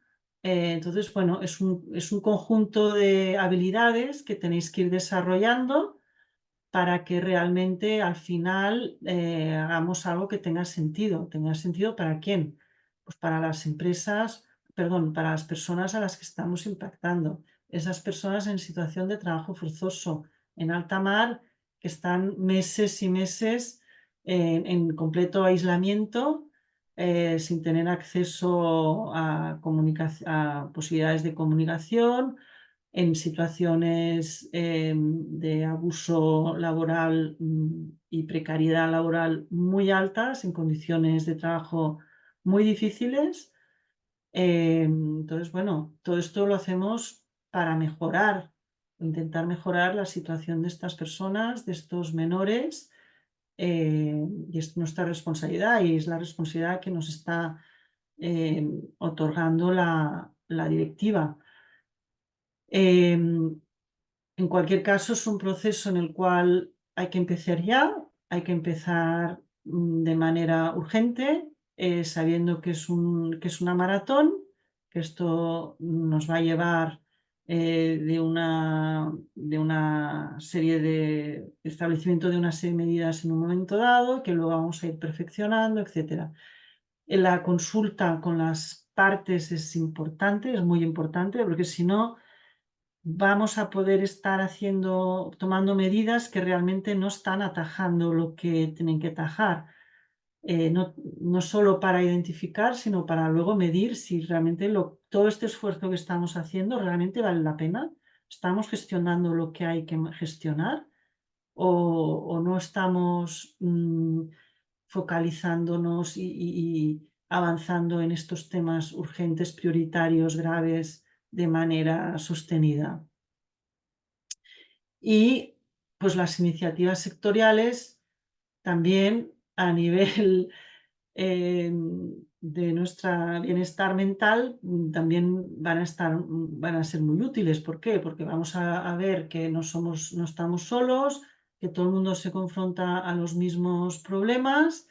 Entonces, bueno, es un conjunto de habilidades que tenéis que ir desarrollando para que realmente al final hagamos algo que tenga sentido. ¿Tenga sentido para quién? Pues para las empresas, perdón, para las personas a las que estamos impactando. Esas personas en situación de trabajo forzoso, en alta mar, que están meses y meses en completo aislamiento, sin tener acceso a posibilidades de comunicación, en situaciones de abuso laboral y precariedad laboral muy altas, en condiciones de trabajo muy difíciles. Entonces, bueno, todo esto lo hacemos para intentar mejorar la situación de estas personas, de estos menores, y es nuestra responsabilidad y es la responsabilidad que nos está otorgando la directiva. Em, en cualquier caso, es un proceso en el cual hay que empezar ya, hay que empezar de manera urgente, sabiendo que es una maratón, que esto nos va a llevar de una serie de establecimiento de una serie de medidas en un momento dado, que luego vamos a ir perfeccionando, etcétera. En la consulta con las partes es importante, es muy importante, porque si no vamos a poder estar tomando medidas que realmente no están atajando lo que tienen que atajar. No solo para identificar, sino para luego medir si realmente todo este esfuerzo que estamos haciendo realmente vale la pena. ¿Estamos gestionando lo que hay que gestionar? ¿O no estamos focalizándonos y avanzando en estos temas urgentes, prioritarios, graves, de manera sostenida? Y pues las iniciativas sectoriales también a nivel de nuestro bienestar mental, también van a ser muy útiles. ¿Por qué? Porque vamos a ver que no estamos solos, que todo el mundo se confronta a los mismos problemas,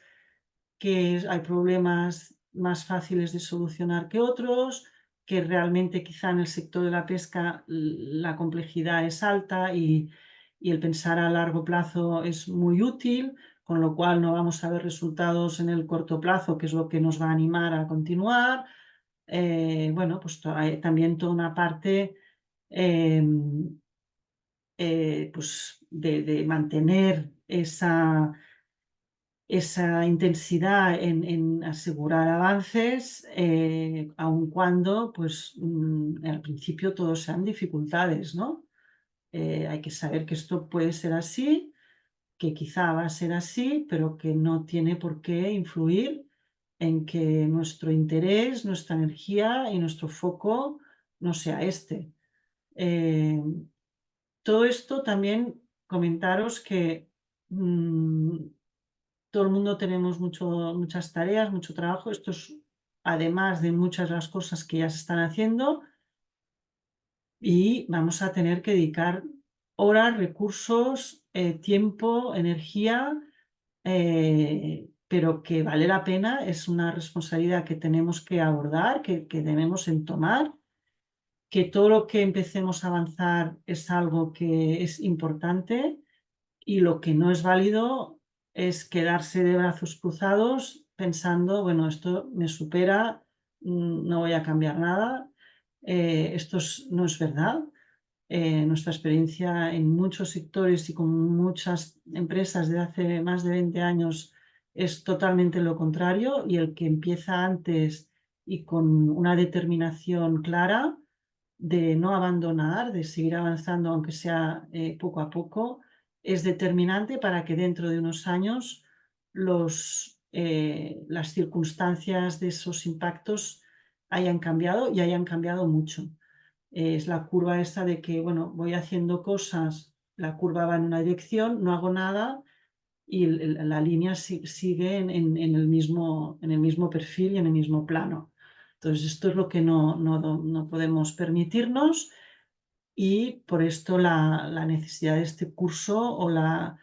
que hay problemas más fáciles de solucionar que otros, que realmente quizá en el sector de la pesca la complejidad es alta y el pensar a largo plazo es muy útil, con lo cual no vamos a ver resultados en el corto plazo, que es lo que nos va a animar a continuar. Bueno, pues hay también toda una parte em, pues de mantener esa intensidad en asegurar avances, aun cuando, pues, al principio todo sean dificultades, ¿no? Hay que saber que esto puede ser así, que quizá va a ser así, pero que no tiene por qué influir en que nuestro interés, nuestra energía y nuestro foco no sea este. Eh, Todo esto también comentaros que todo el mundo tenemos muchas tareas, mucho trabajo. Esto es además de muchas de las cosas que ya se están haciendo y vamos a tener que dedicar horas, recursos, tiempo, energía, pero que vale la pena, es una responsabilidad que tenemos que abordar, que debemos entomar, que todo lo que empecemos a avanzar es algo que es importante y lo que no es válido es quedarse de brazos cruzados pensando, bueno, esto me supera, no voy a cambiar nada. No es verdad. Nuestra experiencia en muchos sectores y con muchas empresas de hace más de 20 años es totalmente lo contrario y el que empieza antes y con una determinación clara de no abandonar, de seguir avanzando, aunque sea poco a poco, es determinante para que dentro de unos años las circunstancias de esos impactos hayan cambiado y hayan cambiado mucho. Es la curva esta de que, bueno, voy haciendo cosas, la curva va en una dirección, no hago nada y la línea sigue en el mismo perfil y en el mismo plano. Entonces, esto es lo que no podemos permitirnos y por esto la necesidad de este curso o la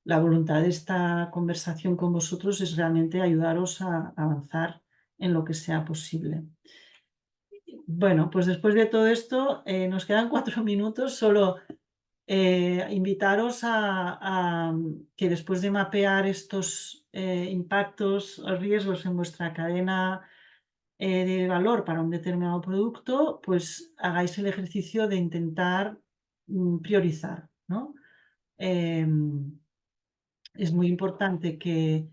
voluntad de esta conversación con vosotros es realmente ayudaros a avanzar en lo que sea posible. Bueno, pues después de todo esto, nos quedan 4 minutos. Solo invitaros que después de mapear estos impactos o riesgos en vuestra cadena de valor para un determinado producto, pues hagáis el ejercicio de intentar priorizar, ¿no? Em, es muy importante que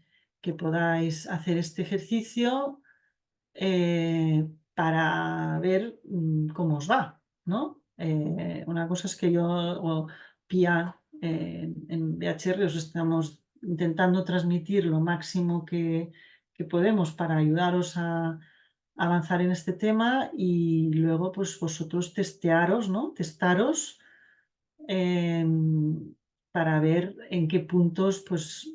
podáis hacer este ejercicio para ver cómo os va, ¿no? Una cosa es que yo o Pia en BHR os estamos intentando transmitir lo máximo que podemos para ayudaros a avanzar en este tema y luego pues vosotros testearos, ¿no? Testaros para ver en qué puntos pues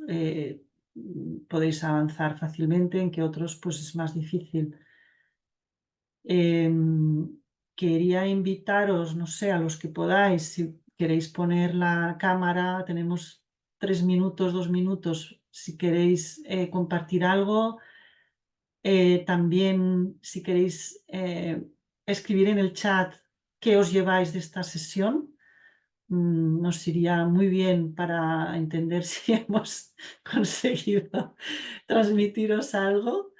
podéis avanzar fácilmente, en qué otros pues es más difícil. Quería invitaros, no sé, a los que podáis, si queréis poner la cámara, tenemos 3 minutos, 2 minutos, si queréis compartir algo. También, si queréis escribir en el chat qué os lleváis de esta sesión. Nos iría muy bien para entender si hemos conseguido transmitiros algo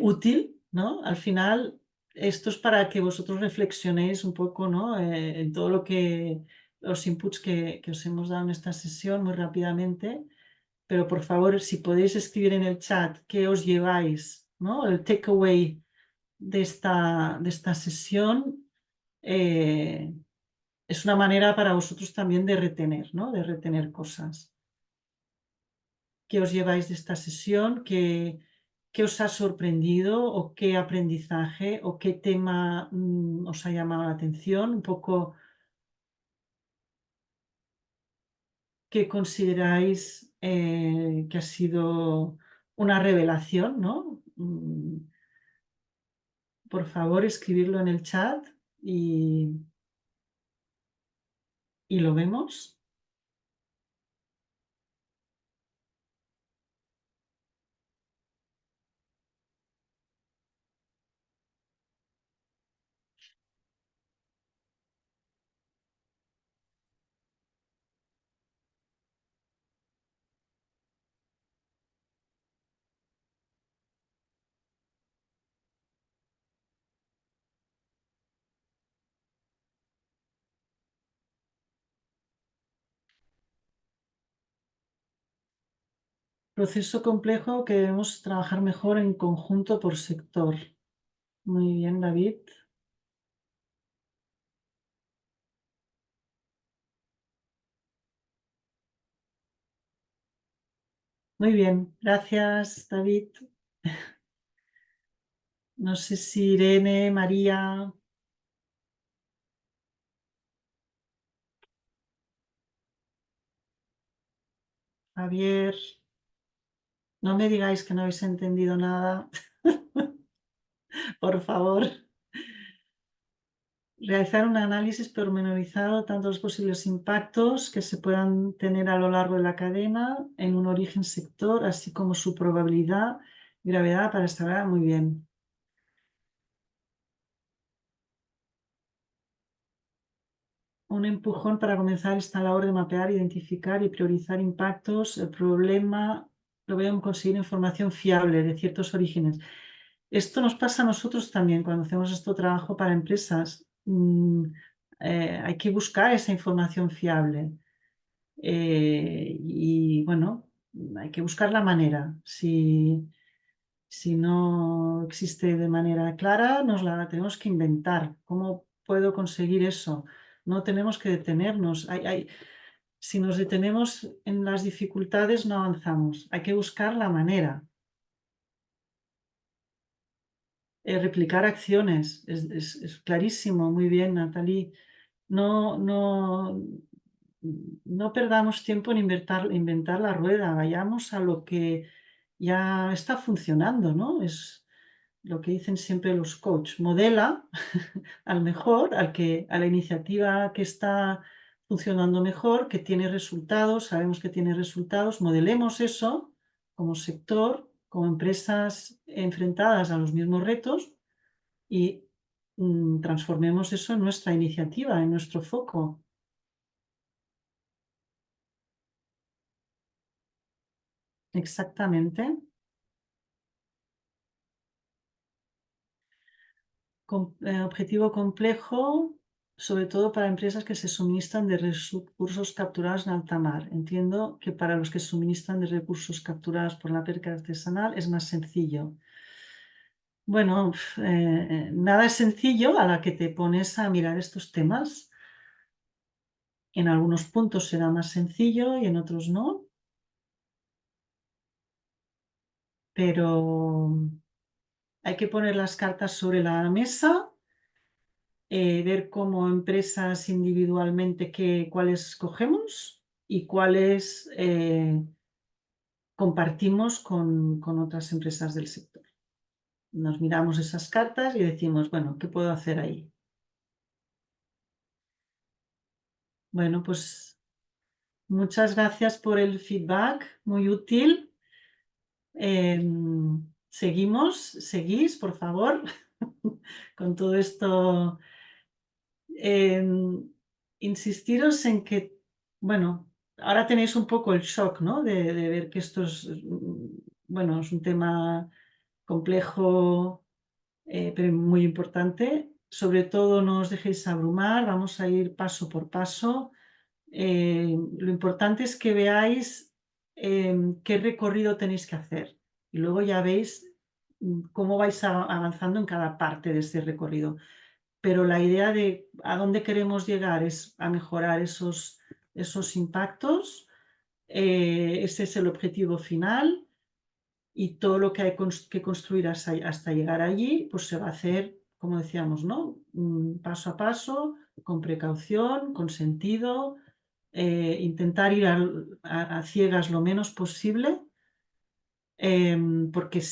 útil, ¿no? Al final, esto es para que vosotros reflexionéis un poco, ¿no? En todo lo que los inputs que os hemos dado en esta sesión muy rápidamente, pero por favor, si podéis escribir en el chat qué os lleváis, ¿no? El takeaway de esta sesión, es una manera para vosotros también de retener, ¿no? De retener cosas. ¿Qué os lleváis de esta sesión? ¿Qué os ha sorprendido o qué aprendizaje o qué tema os ha llamado la atención? Un poco qué consideráis que ha sido una revelación, ¿no? Por favor, escribirlo en el chat y lo vemos. Proceso complejo que debemos trabajar mejor en conjunto por sector. Muy bien, David. Muy bien, gracias, David. No sé si Irene, María, Javier, no me digáis que no habéis entendido nada, por favor. Realizar un análisis pormenorizado tanto de los posibles impactos que se puedan tener a lo largo de la cadena en un origen sector, así como su probabilidad y gravedad para estar muy bien. Un empujón para comenzar esta labor de mapear, identificar y priorizar impactos. El problema lo veo en conseguir información fiable de ciertos orígenes. Esto nos pasa a nosotros también cuando hacemos este trabajo para empresas. Hay que buscar esa información fiable. Y bueno, hay que buscar la manera. Si no existe de manera clara, nos la tenemos que inventar. ¿Cómo puedo conseguir eso? No tenemos que detenernos. Si nos detenemos en las dificultades, no avanzamos. Hay que buscar la manera. Replicar acciones. Es clarísimo. Muy bien, Natalie. No, no, no perdamos tiempo en inventar la rueda. Vayamos a lo que ya está funcionando, ¿no? Es lo que dicen siempre los coaches. Modela al mejor, a la iniciativa que está funcionando mejor, que tiene resultados, sabemos que tiene resultados, modelemos eso como sector, como empresas enfrentadas a los mismos retos y transformemos eso en nuestra iniciativa, en nuestro foco. Exactamente. Objetivo complejo, sobre todo para empresas que se suministran de recursos capturados en alta mar. Entiendo que para los que suministran de recursos capturados por la pesca artesanal es más sencillo. Bueno, nada es sencillo a la que te pones a mirar estos temas. En algunos puntos será más sencillo y en otros no, pero hay que poner las cartas sobre la mesa, ver como empresas individualmente cuáles cogemos y cuáles compartimos con otras empresas del sector. Nos miramos esas cartas y decimos, bueno, ¿qué puedo hacer ahí? Bueno, pues muchas gracias por el feedback, muy útil. Seguís, por favor, con todo esto insistiros en que, bueno, ahora tenéis un poco el shock, ¿no? De ver que esto es, bueno, es un tema complejo, pero muy importante. Sobre todo no os dejéis abrumar, vamos a ir paso por paso. Lo importante es que veáis qué recorrido tenéis que hacer y luego ya veis cómo vais avanzando en cada parte de ese recorrido. Pero la idea de a dónde queremos llegar es a mejorar esos impactos. Ese es el objetivo final y todo lo que hay que construir hasta llegar allí, pues se va a hacer, como decíamos, ¿no? Paso a paso, con precaución, con sentido, intentar ir a ciegas lo menos posible, porque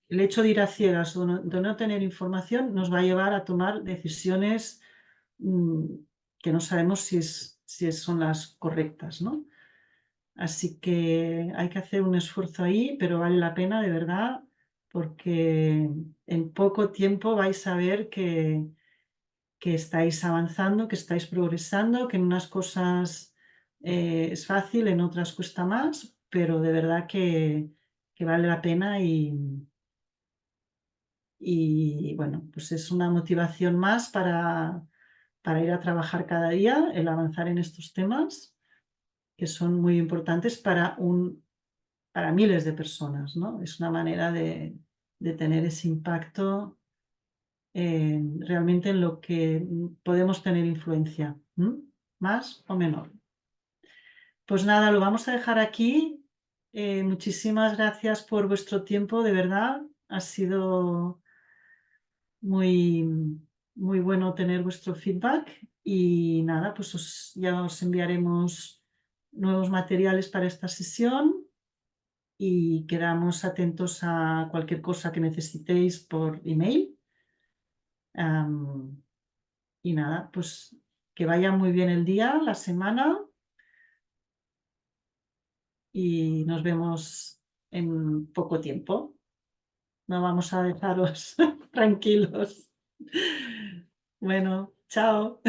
el hecho de ir a ciegas o de no tener información nos va a llevar a tomar decisiones mm, que no sabemos si son las correctas, ¿no? Así que hay que hacer un esfuerzo ahí, pero vale la pena de verdad, porque en poco tiempo vais a ver que estáis avanzando, que estáis progresando, que en unas cosas es fácil, en otras cuesta más, pero de verdad que vale la pena y bueno, pues es una motivación más para ir a trabajar cada día, el avanzar en estos temas que son muy importantes para miles de personas, ¿no? Es una manera de tener ese impacto realmente en lo que podemos tener influencia, más o menor. Pues nada, lo vamos a dejar aquí. Muchísimas gracias por vuestro tiempo, de verdad. Ha sido muy, muy bueno tener vuestro feedback y nada, pues ya os enviaremos nuevos materiales para esta sesión y quedamos atentos a cualquier cosa que necesitéis por email. Y nada, pues que vaya muy bien el día, la semana y nos vemos en poco tiempo. No vamos a dejaros tranquilos. Bueno, chao.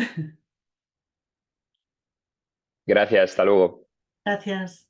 Gracias, hasta luego. Gracias.